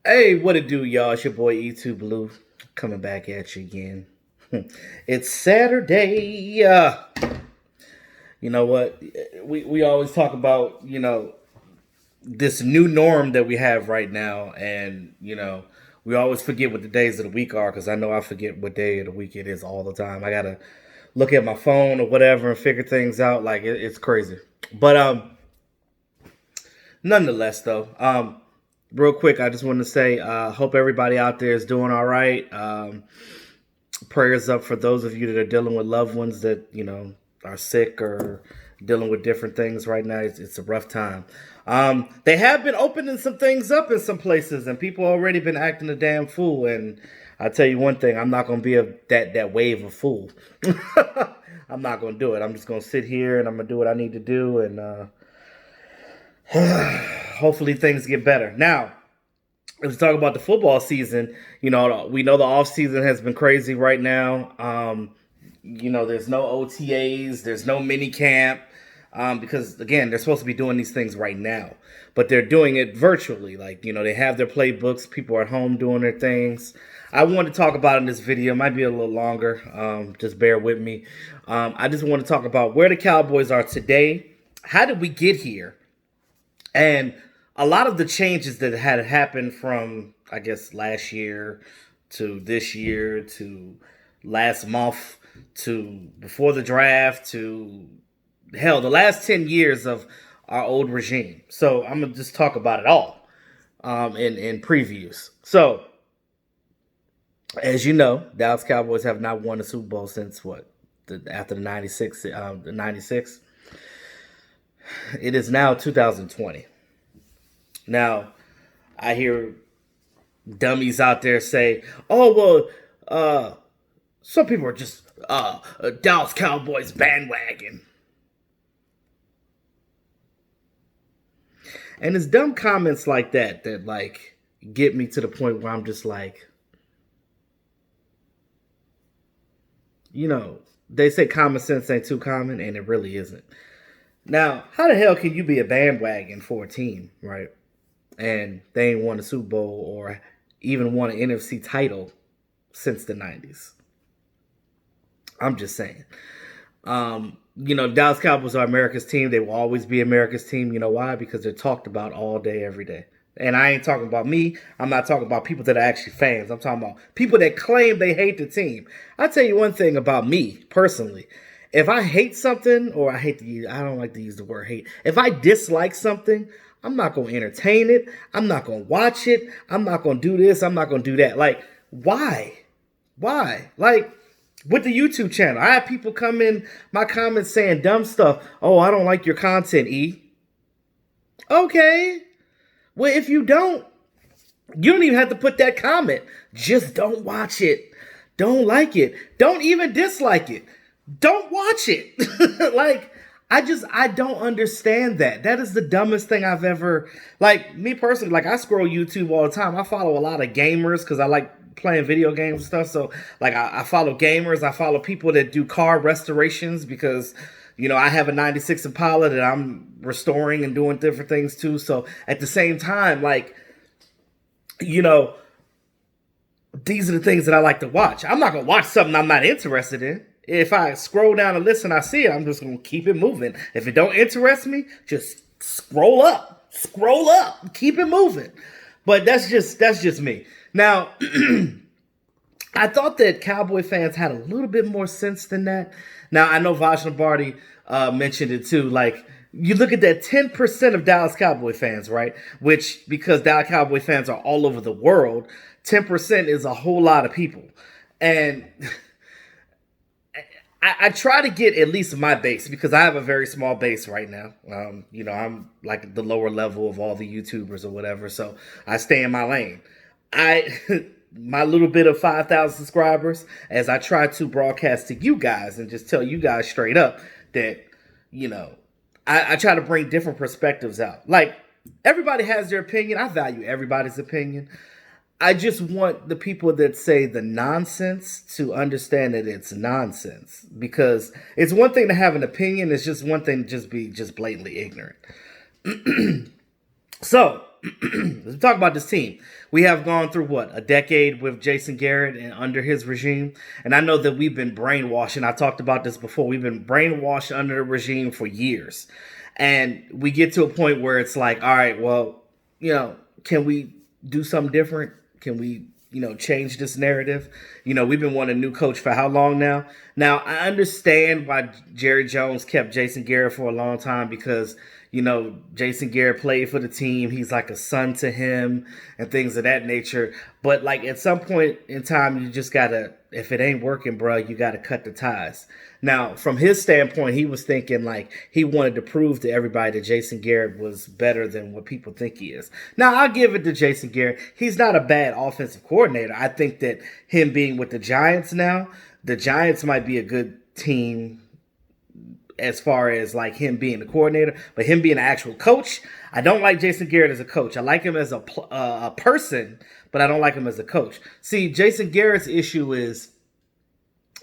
Hey, what it do, y'all? It's your boy E2 Blue coming back at you again. It's Saturday. You know what? We always talk about, this new norm that we have right now. And, we always forget what the days of the week are because I know I forget what day of the week it is all the time. I got to look at my phone or whatever and figure things out. Like, it's crazy. But, nonetheless, though, real quick, I just wanted to say, hope everybody out there is doing all right. Prayers up for those of you that are dealing with loved ones that are sick or dealing with different things right now. It's a rough time. They have been opening some things up in some places, and people already been acting a damn fool. And I tell you one thing, I'm not gonna be that wave of fool. I'm not gonna do it. I'm just gonna sit here and I'm gonna do what I need to do, and hopefully things get better. Now, let's talk about the football season. We know the off season has been crazy right now. There's no OTAs, there's no mini camp, because again, they're supposed to be doing these things right now, but they're doing it virtually. Like, they have their playbooks, people are at home doing their things. I want to talk about in this video, it might be a little longer, just bear with me. I just want to talk about where the Cowboys are today. How did we get here? And a lot of the changes that had happened from, I guess, last year to this year to last month to before the draft to, hell, the last 10 years of our old regime. So I'm going to just talk about it all in previews. So, as you know, Dallas Cowboys have not won a Super Bowl since after the 96, the 96. It is now 2020. Now, I hear dummies out there say, "Oh, well, some people are just Dallas Cowboys bandwagon." And it's dumb comments like that like get me to the point where I'm just like, they say common sense ain't too common, and it really isn't. Now, how the hell can you be a bandwagon for a team, right? And they ain't won a Super Bowl or even won an NFC title since the 90s. I'm just saying. Dallas Cowboys are America's team. They will always be America's team. You know why? Because they're talked about all day, every day. And I ain't talking about me. I'm not talking about people that are actually fans. I'm talking about people that claim they hate the team. I'll tell you one thing about me, personally. If I hate something, or I don't like to use the word hate. If I dislike something, I'm not going to entertain it. I'm not going to watch it. I'm not going to do this. I'm not going to do that. Like, why? Why? Like, with the YouTube channel, I have people come in my comments saying dumb stuff. "Oh, I don't like your content, E." Okay. Well, if you don't even have to put that comment. Just don't watch it. Don't like it. Don't even dislike it. Don't watch it. Like, I don't understand that. That is the dumbest thing I've ever, like, me personally, like, I scroll YouTube all the time. I follow a lot of gamers because I like playing video games and stuff. So, like, I follow gamers. I follow people that do car restorations because, I have a 96 Impala that I'm restoring and doing different things too. So, at the same time, like, these are the things that I like to watch. I'm not going to watch something I'm not interested in. If I scroll down a list and I see it, I'm just going to keep it moving. If it don't interest me, just scroll up, keep it moving. But that's just me. Now, I thought that Cowboy fans had a little bit more sense than that. Now, I know Vaj Lombardi mentioned it too. Like, you look at that 10% of Dallas Cowboy fans, right? Which, because Dallas Cowboy fans are all over the world, 10% is a whole lot of people. And I try to get at least my base because I have a very small base right now. I'm like the lower level of all the YouTubers or whatever, so I stay in my lane. My little bit of 5,000 subscribers, as I try to broadcast to you guys and just tell you guys straight up that, I try to bring different perspectives out. Like, everybody has their opinion. I value everybody's opinion. I just want the people that say the nonsense to understand that it's nonsense, because it's one thing to have an opinion. It's just one thing to just be blatantly ignorant. So let's talk about this team. We have gone through a decade with Jason Garrett and under his regime. And I know that we've been brainwashed, and I talked about this before. We've been brainwashed under the regime for years. And we get to a point where it's like, all right, well, can we do something different? Can we, change this narrative? We've been wanting a new coach for how long now? Now, I understand why Jerry Jones kept Jason Garrett for a long time because, Jason Garrett played for the team. He's like a son to him and things of that nature. But like at some point in time, you just gotta, if it ain't working, bro, you gotta cut the ties. Now, from his standpoint, he was thinking like he wanted to prove to everybody that Jason Garrett was better than what people think he is. Now, I'll give it to Jason Garrett. He's not a bad offensive coordinator. I think that him being with the Giants now, the Giants might be a good team as far as like him being the coordinator, but him being an actual coach, I don't like Jason Garrett as a coach. I like him as a person, but I don't like him as a coach. See, Jason Garrett's issue is,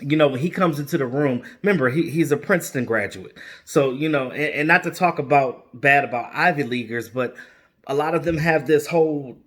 when he comes into the room, remember, he's a Princeton graduate. So, and not to talk bad about Ivy Leaguers, but a lot of them have this whole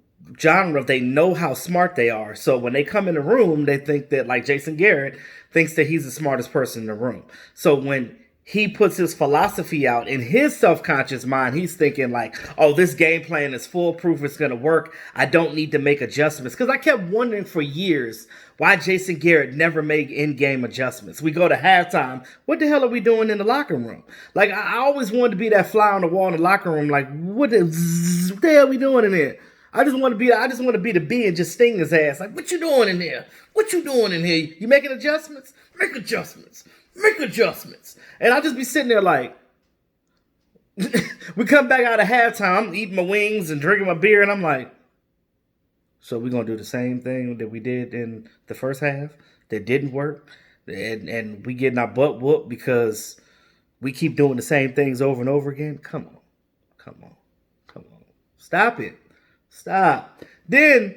genre. They know how smart they are. So when they come in the room, they think that like Jason Garrett thinks that he's the smartest person in the room. So when he puts his philosophy out in his self-conscious mind, he's thinking like, oh, this game plan is foolproof. It's going to work. I don't need to make adjustments. Because I kept wondering for years why Jason Garrett never made in-game adjustments. We go to halftime. What the hell are we doing in the locker room? Like, I always wanted to be that fly on the wall in the locker room. Like, what the hell are we doing in there? I just want to be the bee and just sting his ass. Like, what you doing in there? What you doing in here? You making adjustments? Make adjustments. Make adjustments. And I'll just be sitting there like, we come back out of halftime, I'm eating my wings and drinking my beer, and I'm like, so we're going to do the same thing that we did in the first half that didn't work, and we getting our butt whooped because we keep doing the same things over and over again? Come on. Stop it. Stop. Then,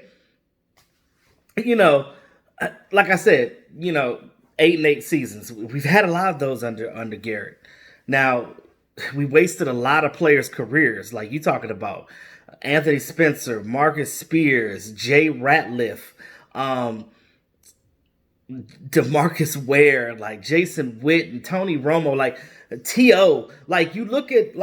like I said, 8-8 seasons. We've had a lot of those under Garrett. Now, we wasted a lot of players' careers. Like you talking about Anthony Spencer, Marcus Spears, Jay Ratliff, DeMarcus Ware, like Jason Witt and Tony Romo, like T.O. Like you look at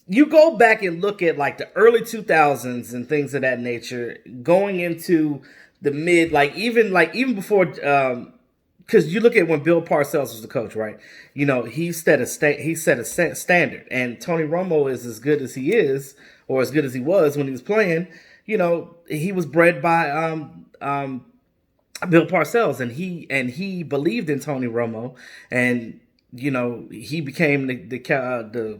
you go back and look at like the early 2000s and things of that nature, going into the mid, even before, because you look at when Bill Parcells was the coach, right? He set a standard, and Tony Romo is as good as he is, or as good as he was when he was playing. He was bred by Bill Parcells, and he believed in Tony Romo, and he became the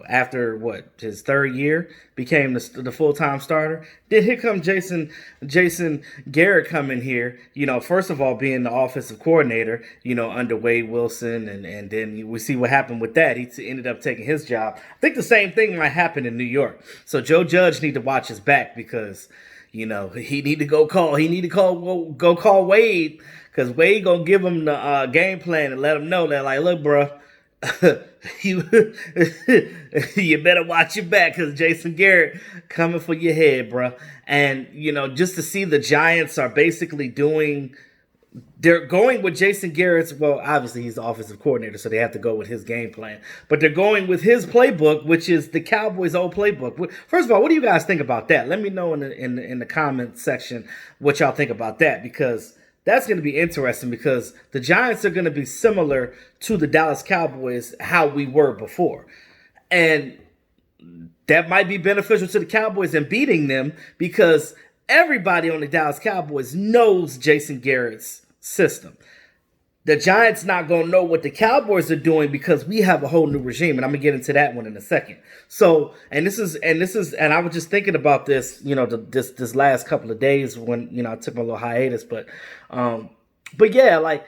after his third year, became the full-time starter. Then here comes Jason Garrett coming here, first of all being the offensive coordinator, under Wade Wilson, and then we see what happened with that. He ended up taking his job. I think the same thing might happen in New York. So Joe Judge need to watch his back because, he need to go call Wade, because Wade gonna give him the game plan and let him know that, like, look, bro, you better watch your back because Jason Garrett coming for your head, bro. And just to see the Giants are basically they're going with Jason Garrett's. Well, obviously he's the offensive coordinator, so they have to go with his game plan. But they're going with his playbook, which is the Cowboys' old playbook. First of all, what do you guys think about that? Let me know in the comment section what y'all think about that, because that's going to be interesting, because the Giants are going to be similar to the Dallas Cowboys, how we were before. And that might be beneficial to the Cowboys in beating them, because everybody on the Dallas Cowboys knows Jason Garrett's system. The Giants not going to know what the Cowboys are doing because we have a whole new regime, and I'm going to get into that one in a second. So, and I was just thinking about this, this last couple of days when, I took my little hiatus, but yeah, like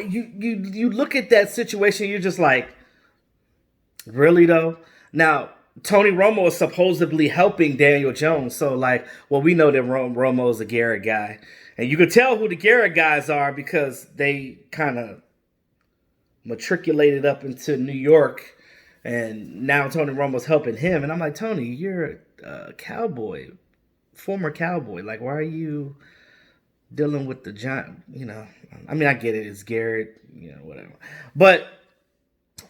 you look at that situation, you're just like, really though? Now, Tony Romo is supposedly helping Daniel Jones. So we know that Romo is a Garrett guy. And you can tell who the Garrett guys are because they kind of matriculated up into New York And now Tony Romo's helping him. And I'm like, Tony, you're a cowboy, former cowboy. Like, why are you dealing with the giant? I mean, I get it. It's Garrett, whatever. But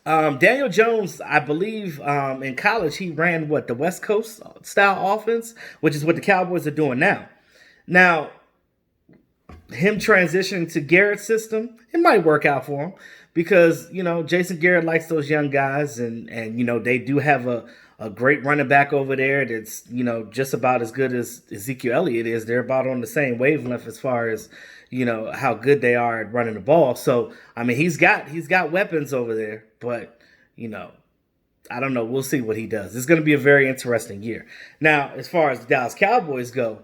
Daniel Jones, I believe in college, he ran the West Coast style offense, which is what the Cowboys are doing now. Now, him transitioning to Garrett's system, it might work out for him because, Jason Garrett likes those young guys and they do have a great running back over there that's, just about as good as Ezekiel Elliott is. They're about on the same wavelength as far as, how good they are at running the ball. So, I mean, he's got weapons over there, but, I don't know. We'll see what he does. It's going to be a very interesting year. Now, as far as the Dallas Cowboys go,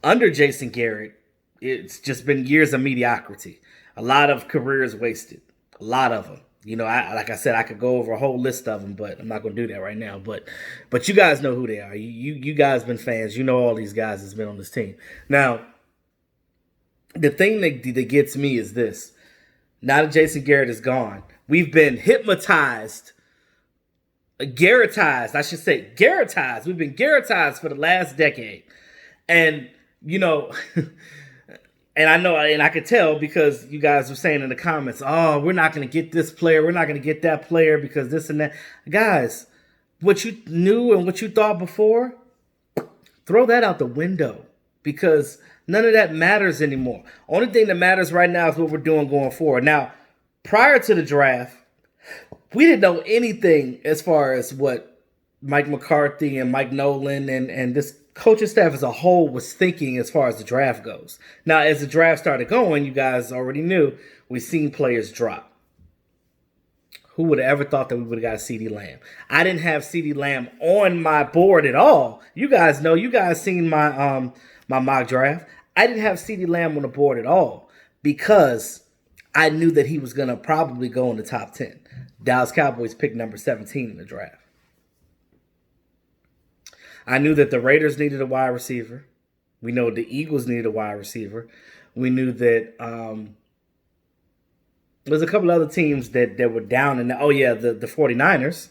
under Jason Garrett, it's just been years of mediocrity. A lot of careers wasted. A lot of them. Like I said, I could go over a whole list of them, but I'm not going to do that right now. But you guys know who they are. You guys been fans. You know all these guys that's been on this team. Now, the thing that gets me is this. Now that Jason Garrett is gone, we've been hypnotized. Garrettized, I should say. Garrettized. We've been Garrettized for the last decade. And, and I know, and I could tell because you guys were saying in the comments, oh, we're not going to get this player. We're not going to get that player because this and that. Guys, what you knew and what you thought before, throw that out the window because none of that matters anymore. Only thing that matters right now is what we're doing going forward. Now, prior to the draft, we didn't know anything as far as what Mike McCarthy and Mike Nolan and this coaching staff as a whole was thinking as far as the draft goes. Now, as the draft started going, you guys already knew we've seen players drop. Who would have ever thought that we would have got CeeDee Lamb? I didn't have CeeDee Lamb on my board at all. You guys know. You guys seen my my mock draft. I didn't have CeeDee Lamb on the board at all because I knew that he was going to probably go in the top 10. Dallas Cowboys picked number 17 in the draft. I knew that the Raiders needed a wide receiver. We know the Eagles needed a wide receiver. We knew that there's a couple other teams that were down in the 49ers.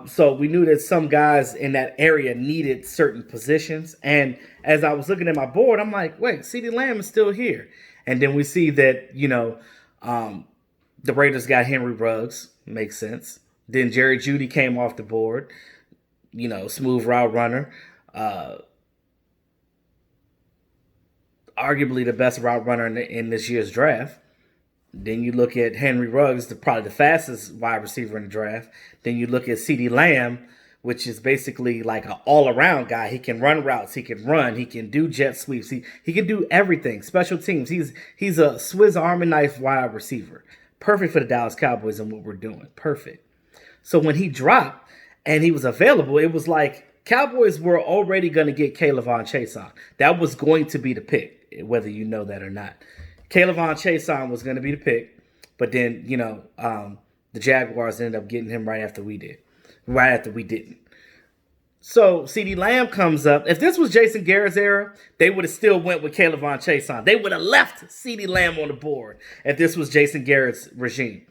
So we knew that some guys in that area needed certain positions. And as I was looking at my board, I'm like, wait, CeeDee Lamb is still here. And then we see that, the Raiders got Henry Ruggs. Makes sense. Then Jerry Jeudy came off the board. Smooth route runner. Arguably the best route runner in this year's draft. Then you look at Henry Ruggs, probably the fastest wide receiver in the draft. Then you look at CeeDee Lamb, which is basically like an all-around guy. He can run routes. He can run. He can do jet sweeps. He can do everything. Special teams. He's a Swiss Army knife wide receiver. Perfect for the Dallas Cowboys and what we're doing. Perfect. So when he dropped and he was available, it was like Cowboys were already going to get Kayvon Chaisson. That was going to be the pick, whether you know that or not. Kayvon Chaisson was going to be the pick, but then, the Jaguars ended up getting him right after we didn't. So CeeDee Lamb comes up. If this was Jason Garrett's era, they would have still went with Kayvon Chaisson. They would have left CeeDee Lamb on the board if this was Jason Garrett's regime.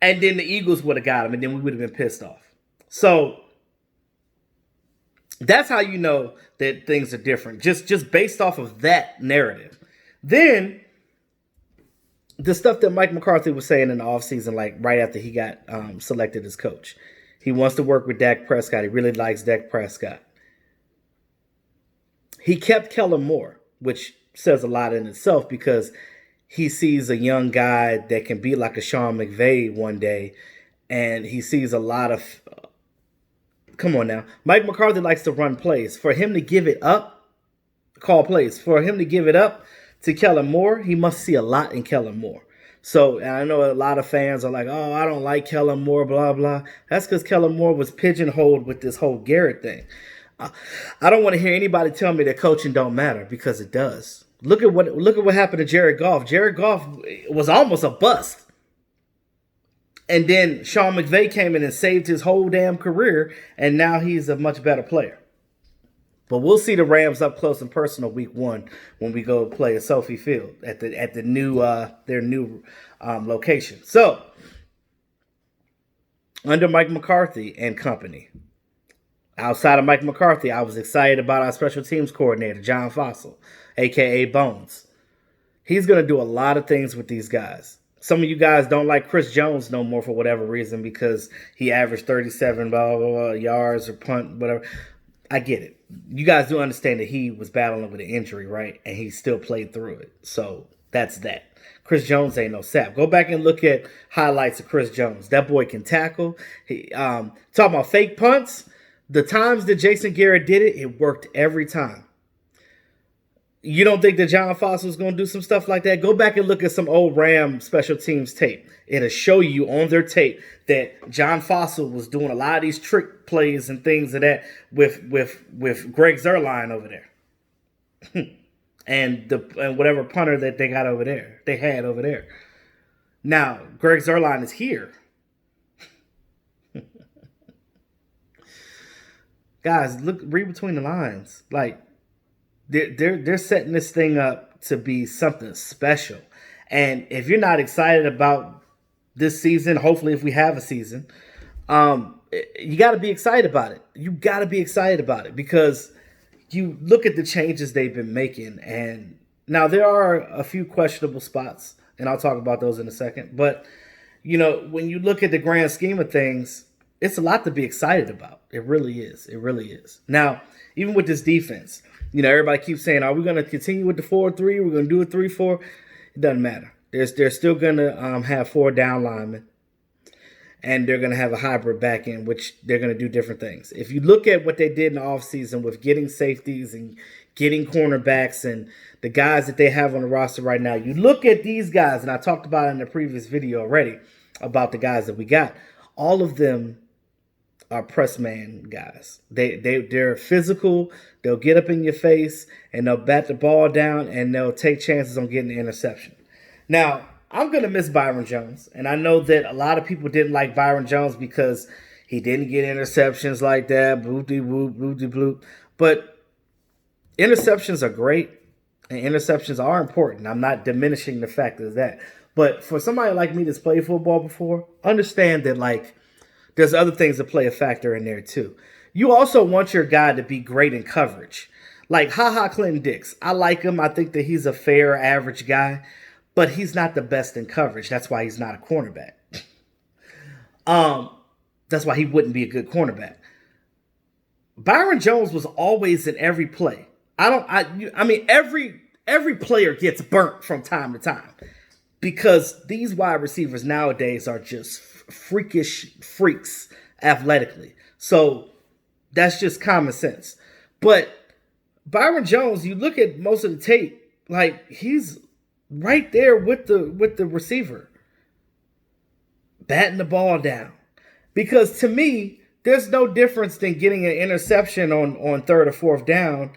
And then the Eagles would have got him, and then we would have been pissed off. So that's how you know that things are different, just based off of that narrative. Then the stuff that Mike McCarthy was saying in the offseason, like right after he got selected as coach. He wants to work with Dak Prescott. He really likes Dak Prescott. He kept Kellen Moore, which says a lot in itself because he sees a young guy that can be like a Sean McVay one day, and he sees a lot of... Come on now. Mike McCarthy likes to run plays. For him to give it up, call plays. For him to give it up to Kellen Moore, he must see a lot in Kellen Moore. So, and I know a lot of fans are like, oh, I don't like Kellen Moore, blah, blah. That's because Kellen Moore was pigeonholed with this whole Garrett thing. I don't want to hear anybody tell me that coaching don't matter because it does. Look at what happened to Jared Goff. Jared Goff was almost a bust. And then Sean McVay came in and saved his whole damn career, and now he's a much better player. But we'll see the Rams up close and personal week 1 when we go play at Sophie Field at the new their new location. So under Mike McCarthy and company. Outside of Mike McCarthy, I was excited about our special teams coordinator, John Fossil, a.k.a. Bones. He's going to do a lot of things with these guys. Some of you guys don't like Chris Jones no more for whatever reason because he averaged 37 blah, blah, blah, yards or punt, whatever. I get it. You guys do understand that he was battling with an injury, right? And he still played through it. So that's that. Chris Jones ain't no sap. Go back and look at highlights of Chris Jones. That boy can tackle. He talking about fake punts. The times that Jason Garrett did it, it worked every time. You don't think that John Fossil is going to do some stuff like that? Go back and look at some old Ram special teams tape. It'll show you on their tape that John Fossil was doing a lot of these trick plays and things of that with Greg Zuerlein over there. and whatever punter that they had over there. Now, Greg Zuerlein is here. Guys, read between the lines. Like, they're setting this thing up to be something special. And if you're not excited about this season, hopefully if we have a season, you got to be excited about it. You got to be excited about it because you look at the changes they've been making. And now there are a few questionable spots, and I'll talk about those in a second. But, you know, when you look at the grand scheme of things, it's a lot to be excited about. It really is. It really is. Now, even with this defense, you know, everybody keeps saying, are we going to continue with the 4-3? We're going to do a 3-4? It doesn't matter. They're still going to have 4 down linemen, and they're going to have a hybrid back end, which they're going to do different things. If you look at what they did in the offseason with getting safeties and getting cornerbacks and the guys that they have on the roster right now, you look at these guys, and I talked about it in the previous video already about the guys that we got. All of them are press man guys. They're physical. They'll get up in your face and they'll bat the ball down and they'll take chances on getting an interception. Now, I'm going to miss Byron Jones. And I know that a lot of people didn't like Byron Jones because he didn't get interceptions like that. Bloop-de-whoop, bloop-de-bloop. But interceptions are great and interceptions are important. I'm not diminishing the fact of that. But for somebody like me that's played football before, understand that, like, there's other things that play a factor in there too. You also want your guy to be great in coverage. Like Clinton Dix. I like him. I think that he's a fair, average guy. But he's not the best in coverage. That's why he's not a cornerback. That's why he wouldn't be a good cornerback. Byron Jones was always in every play. I mean, every player gets burnt from time to time. Because these wide receivers nowadays are just freaks athletically. So that's just common sense. But Byron Jones, you look at most of the tape, like he's right there with the receiver, batting the ball down. Because to me, there's no difference than getting an interception on third or fourth down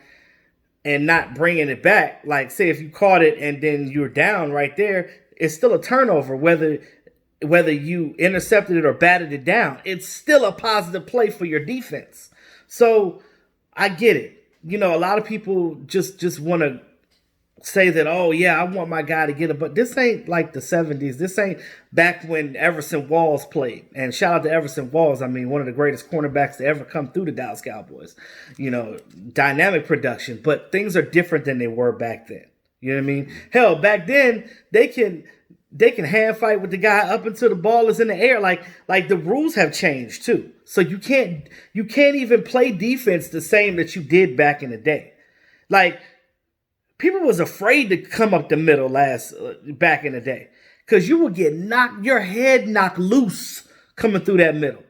and not bringing it back. Like, say if you caught it and then you're down right there, it's still a turnover, whether you intercepted it or batted it down. It's still a positive play for your defense. So I get it. You know, a lot of people just want to say that, oh, yeah, I want my guy to get it. But this ain't like the 70s. This ain't back when Everson Walls played. And shout out to Everson Walls. I mean, one of the greatest cornerbacks to ever come through the Dallas Cowboys. You know, dynamic production. But things are different than they were back then. You know what I mean? Hell, back then, they can hand fight with the guy up until the ball is in the air. Like the rules have changed too. So you can't even play defense the same that you did back in the day. Like, people was afraid to come up the middle back in the day. Because you would get your head knocked loose coming through that middle.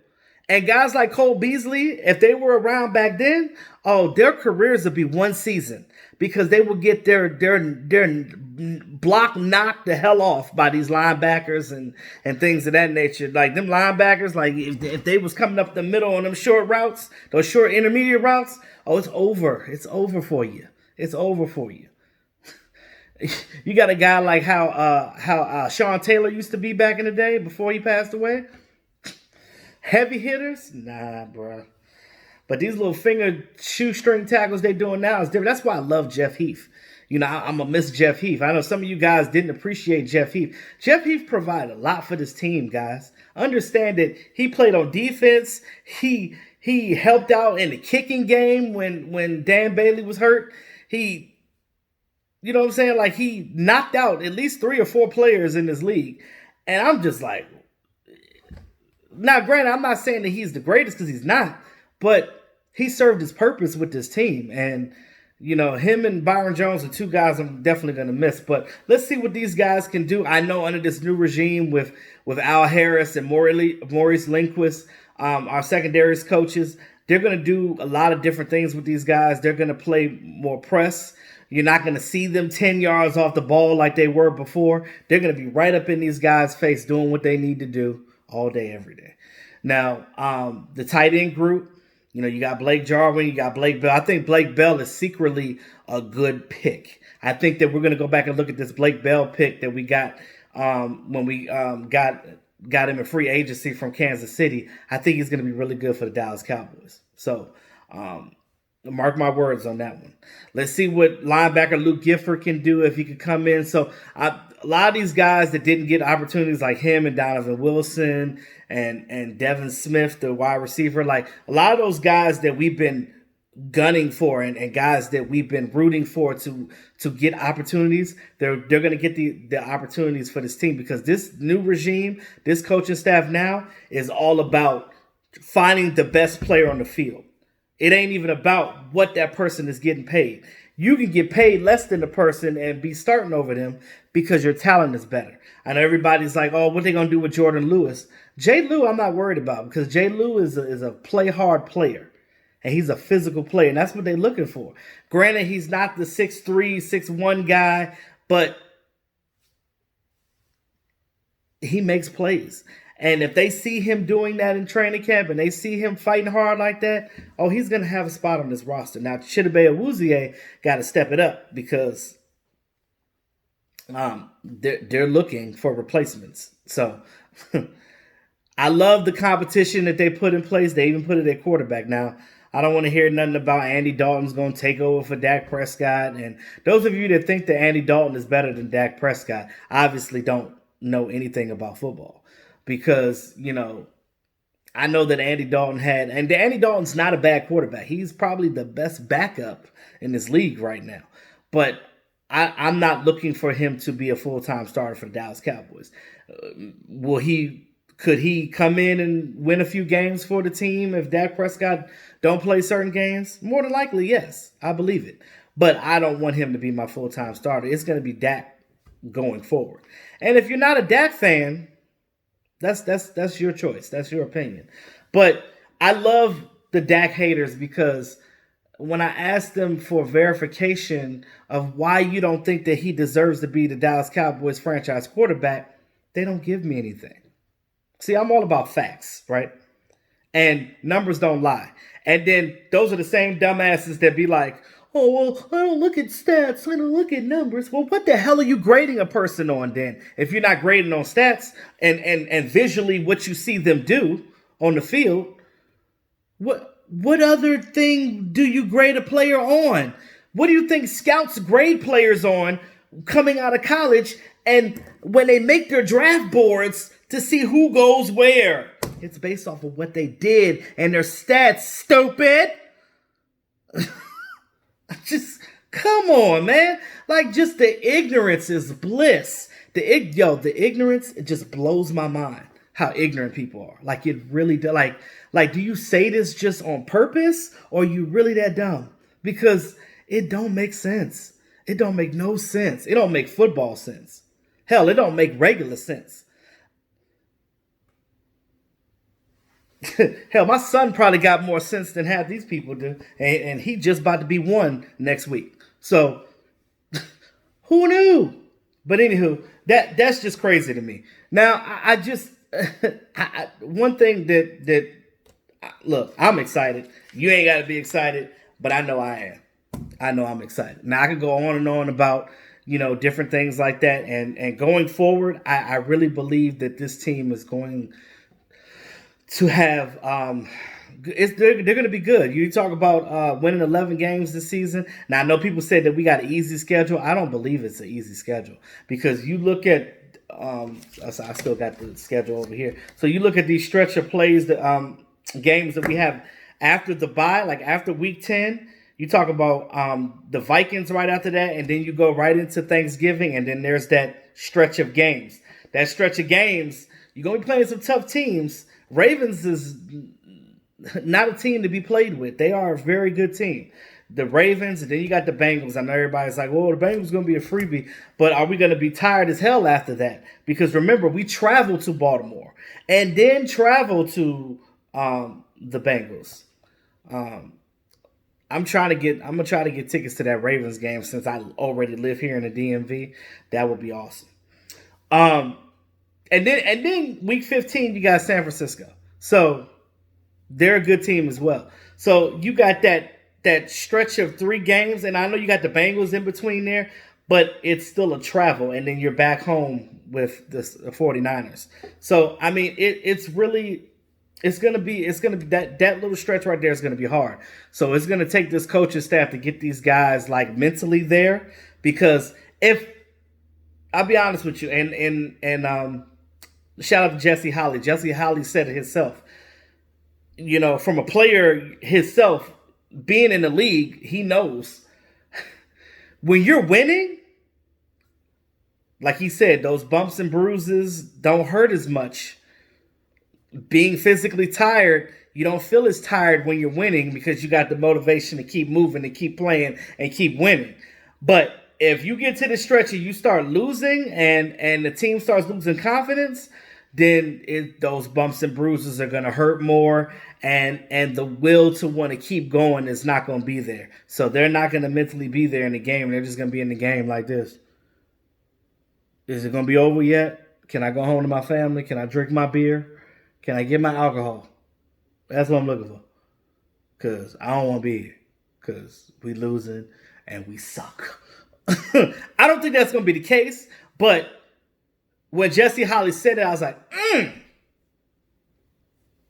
And guys like Cole Beasley, if they were around back then, oh, their careers would be one season. Because they would get their block knocked the hell off by these linebackers and things of that nature. Like them linebackers, like if they was coming up the middle on them short routes, those short intermediate routes, oh, it's over. It's over for you. It's over for you. You got a guy like how Sean Taylor used to be back in the day before he passed away. Heavy hitters? Nah, bro. But these little finger shoestring tackles they doing now is different. That's why I love Jeff Heath. I'm going to miss Jeff Heath. I know some of you guys didn't appreciate Jeff Heath. Jeff Heath provided a lot for this team, guys. Understand that he played on defense. He helped out in the kicking game when Dan Bailey was hurt. You know what I'm saying? Like, he knocked out at least 3 or 4 players in this league. And I'm just like, now, granted, I'm not saying that he's the greatest because he's not, but he served his purpose with this team. And, him and Byron Jones are 2 guys I'm definitely going to miss. But let's see what these guys can do. I know under this new regime with Al Harris and Maurice Lindquist, our secondaries coaches, they're going to do a lot of different things with these guys. They're going to play more press. You're not going to see them 10 yards off the ball like they were before. They're going to be right up in these guys' face doing what they need to do all day, every day. Now, the tight end group, you got Blake Jarwin, you got Blake Bell. I think Blake Bell is secretly a good pick. I think that we're going to go back and look at this Blake Bell pick that we got when we got him in free agency from Kansas City. I think he's going to be really good for the Dallas Cowboys. So, mark my words on that one. Let's see what linebacker Luke Gifford can do if he could come in. So, a lot of these guys that didn't get opportunities, like him and Donovan Wilson and Devin Smith, the wide receiver, like a lot of those guys that we've been gunning for and guys that we've been rooting for to get opportunities, they're going to get the opportunities for this team, because this new regime, this coaching staff now is all about finding the best player on the field. It ain't even about what that person is getting paid. You can get paid less than the person and be starting over them because your talent is better. I know everybody's like, oh, what are they going to do with Jordan Lewis? Jay Lou, I'm not worried about, because Jay Lou is a play hard player. And he's a physical player, and that's what they're looking for. Granted, he's not the 6'3", 6'1" guy, but he makes plays. And if they see him doing that in training camp and they see him fighting hard like that, oh, he's going to have a spot on this roster. Now, Chidobe Awuzie got to step it up, because they're looking for replacements. So I love the competition that they put in place. They even put it at quarterback. Now, I don't want to hear nothing about Andy Dalton's going to take over for Dak Prescott. And those of you that think that Andy Dalton is better than Dak Prescott obviously don't know anything about football. Because, I know that Andy Dalton's not a bad quarterback. He's probably the best backup in this league right now. But I'm not looking for him to be a full-time starter for the Dallas Cowboys. Could he come in and win a few games for the team if Dak Prescott don't play certain games? More than likely, yes. I believe it. But I don't want him to be my full-time starter. It's going to be Dak going forward. And if you're not a Dak fan, that's your choice. That's your opinion. But I love the Dak haters, because when I ask them for verification of why you don't think that he deserves to be the Dallas Cowboys franchise quarterback, they don't give me anything. See, I'm all about facts, right? And numbers don't lie. And then those are the same dumbasses that be like, oh, well, I don't look at stats. I don't look at numbers. Well, what the hell are you grading a person on then? If you're not grading on stats and visually what you see them do on the field, what other thing do you grade a player on? What do you think scouts grade players on coming out of college, and when they make their draft boards to see who goes where? It's based off of what they did and their stats, stupid. Just, come on, man. Like, just the ignorance is bliss. The ignorance, it just blows my mind how ignorant people are. Like, it really does. Like, do you say this just on purpose, or are you really that dumb? Because it don't make sense. It don't make no sense. It don't make football sense. Hell, it don't make regular sense. Hell, my son probably got more sense than half these people do, and he just about to be 1 next week. So, who knew? But anywho, that's just crazy to me. Now, I just one thing that look, I'm excited. You ain't got to be excited, but I know I am. I know I'm excited. Now, I could go on and on about different things like that, and going forward, I really believe that this team is going to have they're going to be good. You talk about winning 11 games this season. Now, I know people said that we got an easy schedule. I don't believe it's an easy schedule because you look at I still got the schedule over here. So you look at these stretch of plays, the games that we have after the bye, like after week 10. You talk about the Vikings right after that, and then you go right into Thanksgiving, and then there's that stretch of games. That stretch of games, you're going to be playing some tough teams. Ravens is not a team to be played with. They are a very good team. The Ravens, and then you got the Bengals. I know everybody's like, well, the Bengals going to be a freebie, but are we going to be tired as hell after that? Because remember, we travel to Baltimore and then travel to the Bengals. I'm gonna try to get tickets to that Ravens game since I already live here in the DMV. That would be awesome. And then week 15 you got San Francisco. So they're a good team as well. So you got that stretch of 3 games, and I know you got the Bengals in between there, but it's still a travel, and then you're back home with the 49ers. So I mean it's gonna be that little stretch right there is gonna be hard. So it's gonna take this coaching staff to get these guys like mentally there, because if I'll be honest with you, and shout out to Jesse Holly. Jesse Holly said it himself. You know, from a player himself being in the league, he knows when you're winning. Like he said, those bumps and bruises don't hurt as much. Being physically tired, you don't feel as tired when you're winning because you got the motivation to keep moving and keep playing and keep winning. But if you get to the stretch and you start losing and the team starts losing confidence, then those bumps and bruises are going to hurt more, and the will to want to keep going is not going to be there. So they're not going to mentally be there in the game. They're just going to be in the game like this. Is it going to be over yet? Can I go home to my family? Can I drink my beer? Can I get my alcohol? That's what I'm looking for. Because I don't want to be here. Because we losing and we suck. I don't think that's going to be the case. But when Jesse Holly said it, I was like,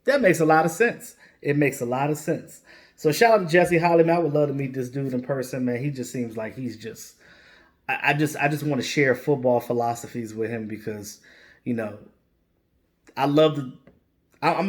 that makes a lot of sense. It makes a lot of sense. So shout out to Jesse Holly, man. I would love to meet this dude in person, man. He just seems like he's just... I just want to share football philosophies with him because, you know, I'm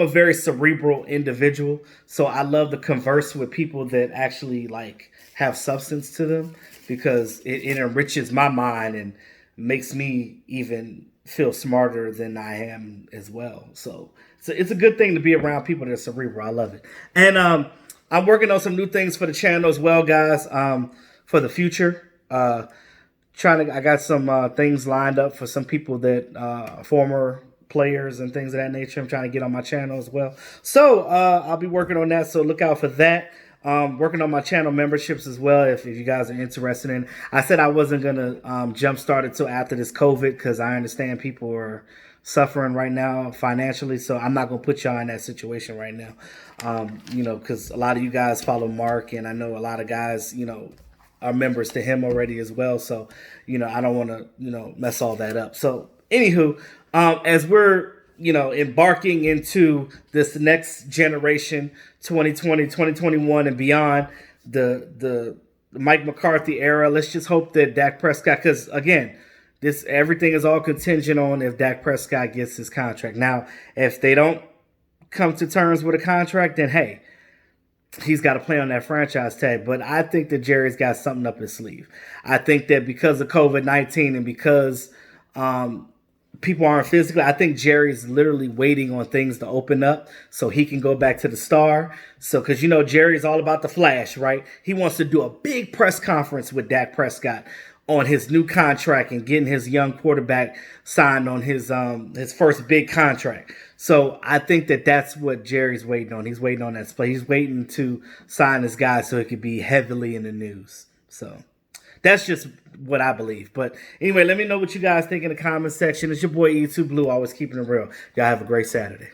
a very cerebral individual, so I love to converse with people that actually like have substance to them because it enriches my mind and makes me even feel smarter than I am as well. So it's a good thing to be around people that are cerebral. I love it. And I'm working on some new things for the channel as well, guys, for the future. I got some things lined up for some people that former players and things of that nature. I'm trying to get on my channel as well. So I'll be working on that. So look out for that. Working on my channel memberships as well. If you guys are interested in, I said I wasn't going to jumpstart it till after this COVID because I understand people are suffering right now financially. So I'm not going to put y'all in that situation right now. You know, because a lot of you guys follow Mark, and I know a lot of guys, you know, are members to him already as well. So, you know, I don't want to, you know, mess all that up. So anywho, as we're, you know, embarking into this next generation, 2020, 2021 and beyond, the Mike McCarthy era, let's just hope that Dak Prescott, because again, everything is all contingent on if Dak Prescott gets his contract. Now, if they don't come to terms with a contract, then hey, he's got to play on that franchise tag. But I think that Jerry's got something up his sleeve. I think that because of COVID-19 and because people aren't physically, I think Jerry's literally waiting on things to open up so he can go back to the star. So, because, you know, Jerry's all about the flash, right? He wants to do a big press conference with Dak Prescott on his new contract and getting his young quarterback signed on his first big contract. So I think that that's what Jerry's waiting on. He's waiting on that play. He's waiting to sign this guy so it could be heavily in the news. So that's just what I believe. But anyway, let me know what you guys think in the comment section. It's your boy E2 Blue, always keeping it real. Y'all have a great Saturday.